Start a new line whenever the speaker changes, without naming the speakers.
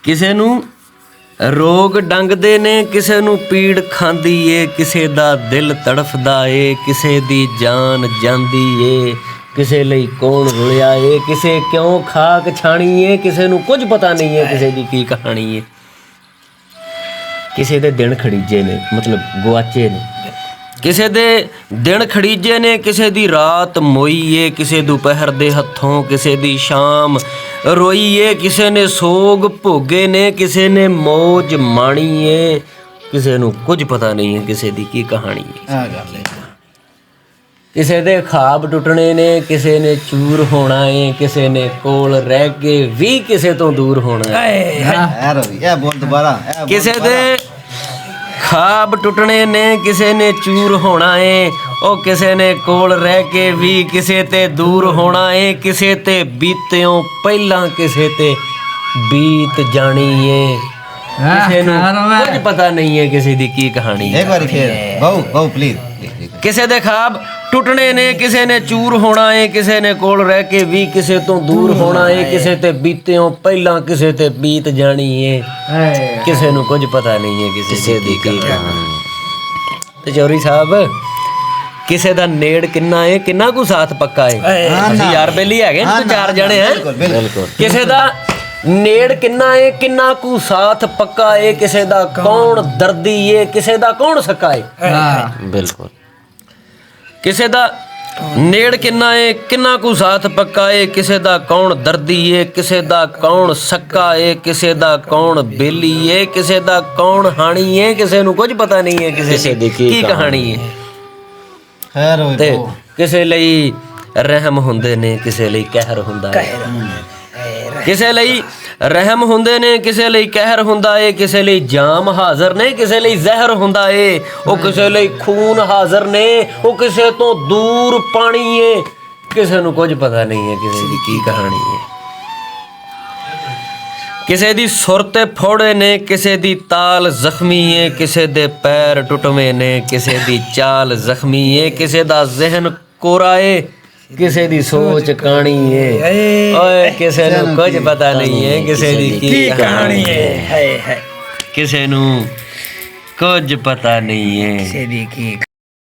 ਕਿਸੇ ਨੂੰ ਰੋਗ ਡੰਗਦੇ ਨੇ, ਕਿਸੇ ਨੂੰ ਪੀੜ ਖਾਂਦੀ ਏ, ਕਿਸੇ ਦਾ ਦਿਲ ਤੜਫਦਾ ਏ, ਕਿਸੇ ਦੀ ਜਾਨ ਜਾਂਦੀ ਏ, ਕਿਸੇ ਲਈ ਕੌਣ ਰੁਲਿਆ ਏ, ਕਿਸੇ ਕਿਉਂ ਖਾਕ ਛਾਣੀ ਏ, ਕਿਸੇ ਨੂੰ ਕੁਝ ਪਤਾ ਨਹੀਂ ਏ ਕਿਸੇ ਦੀ ਕੀ ਕਹਾਣੀ ਏ। ਕਿਸੇ ਦੇ ਦਿਨ ਖੜੀਜੇ ਨੇ, ਮਤਲਬ ਗੁਆਚੇ ਨੇ, ਕਿਸੇ ਦੇ ਦਿਨ ਖੜੀਜੇ ਨੇ, ਕਿਸੇ ਦੀ ਰਾਤ ਮੋਈ ਏ, ਕਿਸੇ ਦੁਪਹਿਰ ਦੇ ਹੱਥੋਂ ਕਿਸੇ ਦੀ ਸ਼ਾਮ ਰੋਈ ਏ, ਕਿਸੇ ਨੇ ਸੋਗ ਭੋਗੇ ਨੇ, ਕਿਸੇ ਨੇ ਮੌਜ ਮਾਣੀ ਏ, ਕਿਸੇ ਨੂੰ ਕੁਝ ਪਤਾ ਨਹੀਂ ਹੈ ਕਿਸੇ ਦੀ ਕੀ ਕਹਾਣੀ ਹੈ। ਕਿਸੇ ਦੇ ਖਾਬ ਟੁੱਟਣੇ ਨੇ, ਕਿਸੇ ਨੇ ਚੂਰ ਹੋਣਾ ਏ, ਕਿਸੇ ਨੇ ਕੋਲ ਰਹਿ ਕੇ ਵੀ ਕਿਸੇ ਤੋਂ ਦੂਰ ਹੋਣਾ ਏ। ਕਿਸੇ ਦੇ ਖਾਬ ਟੁੱਟਣੇ ਨੇ, ਕਿਸੇ ਨੇ ਚੂਰ ਹੋਣਾ ਏ, ਉਹ ਕਿਸੇ ਨੇ ਕੋਲ ਰਹਿ ਕੇ ਵੀ ਕਿਸੇ ਤੇ ਦੂਰ ਹੋਣਾ ਏ, ਕਿਸੇ ਤੇ ਬੀਤਿਓਂ ਪਹਿਲਾਂ ਕਿਸੇ ਤੇ ਬੀਤ ਜਾਣੀ ਏ, ਕਿਸੇ ਨੂੰ ਕੁਝ ਪਤਾ ਨਹੀਂ ਹੈ ਕਿਸੇ ਦੀ ਕੀ ਕਹਾਣੀ ਹੈ। ਕਿਸੇ ਦੇ ਖਾਬ ਟੁੱਟਣੇ ਨੇ, ਕਿਸੇ ਨੇ ਚੂਰ ਹੋਣਾ ਏ, ਕਿਸੇ ਨੇ ਕੋਲ ਰਹਿ ਕੇ ਵੀ ਕਿਸੇ ਤੋਂ ਦੂਰ ਹੋਣਾ ਏ, ਕਿਸੇ ਤੇ ਬੀਤਿਓਂ ਪਹਿਲਾਂ ਕਿਸੇ ਤੇ ਬੀਤ ਜਾਣੀ ਏ, ਕਿਸੇ ਨੂੰ ਕੁਝ ਪਤਾ ਨਹੀਂ ਹੈ ਕਿਸੇ ਦੀ ਕੀ ਕਹਾਣੀ। ਤੇ ਚੌਧਰੀ ਸਾਹਿਬ, ਕਿਸੇ ਦਾ ਨੇੜ ਕਿੰਨਾ ਏ, ਕਿੰਨਾ ਕੁ ਸਾਥ ਪੱਕਾ ਏ। ਅਸੀਂ ਯਾਰ ਬੇਲੀ ਹੈਗੇ ਨੇ, ਚਾਰ ਜਣੇ ਹੈ। ਕਿਸੇ ਦਾ ਨੇੜ ਕਿੰਨਾ ਏ, ਕਿੰਨਾ ਕੁ ਸਾਥ ਪੱਕਾ ਏ, ਕਿਸੇ ਦਾ ਕੌਣ ਦਰਦੀ ਏ, ਕਿਸੇ ਦਾ ਕੌਣ ਸਕਾ ਏ। ਬਿਲਕੁਲ। ਕਿਸੇ ਦਾ ਨੇੜ ਕਿੰਨਾ ਏ, ਕਿੰਨਾ ਕੁ ਸਾਥ ਪੱਕਾ ਏ, ਕਿਸੇ ਦਾ ਕੌਣ ਦਰਦੀ ਏ, ਕਿਸੇ ਦਾ ਕੌਣ ਸਕਾ ਏ, ਕਿਸੇ ਦਾ ਕੌਣ ਬੇਲੀ ਏ, ਕਿਸੇ ਦਾ ਕੌਣ ਹਾਣੀ ਏ, ਕਿਸੇ ਨੂੰ ਕੁਝ ਪਤਾ ਨਹੀਂ ਹੈ ਕਿਸੇ ਦੀ ਕੀ ਕਹਾਣੀ ਏ। ਤੇ ਕਿਸੇ ਲਈ ਰਹਿਮ ਹੁੰਦੇ ਨੇ, ਕਿਸੇ ਲਈ ਕਹਿਰ ਹੁੰਦਾ ਹੈ। ਕਿਸੇ ਲਈ ਰਹਿਮ ਹੁੰਦੇ ਨੇ, ਕਿਸੇ ਲਈ ਕਹਿਰ ਹੁੰਦਾ ਏ, ਕਿਸੇ ਲਈ ਜਾਮ ਹਾਜ਼ਰ ਨੇ, ਕਿਸੇ ਲਈ ਜ਼ਹਿਰ ਹੁੰਦਾ ਏ, ਉਹ ਕਿਸੇ ਲਈ ਖੂਨ ਹਾਜ਼ਰ ਨੇ, ਉਹ ਕਿਸੇ ਤੋਂ ਦੂਰ ਪਾਣੀ ਏ, ਕਿਸੇ ਨੂੰ ਕੁਝ ਪਤਾ ਨਹੀਂ ਹੈ ਕਿਸੇ ਦੀ ਕੀ ਕਹਾਣੀ ਹੈ। ਕਿਸੇ ਦੀ ਸੁਰ ਤੇ ਫੋੜੇ ਨੇ, ਕਿਸੇ ਦੀ ਤਾਲ ਜ਼ਖਮੀ ਏ, ਕਿਸੇ ਦੇ ਪੈਰ ਟੁੱਟਵੇਂ ਨੇ, ਕਿਸੇ ਦੀ ਚਾਲ ਜ਼ਖਮੀ ਏ, ਕਿਸੇ ਦਾ ਜ਼ਿਹਨ ਕੋਰਾ ਏ, ਕਿਸੇ ਦੀ ਸੋਚ ਕਾਣੀ ਏ, ਓਏ ਕਿਸੇ ਨੂੰ ਕੁਝ ਪਤਾ ਨਹੀਂ ਹੈ ਕਿਸੇ ਦੀ ਕੀ ਕਹਾਣੀ ਹੈ। ਕਿਸੇ ਨੂੰ ਕੁਝ ਪਤਾ ਨਹੀਂ ਹੈ ਕਿਸੇ ਦੀ ਕੀ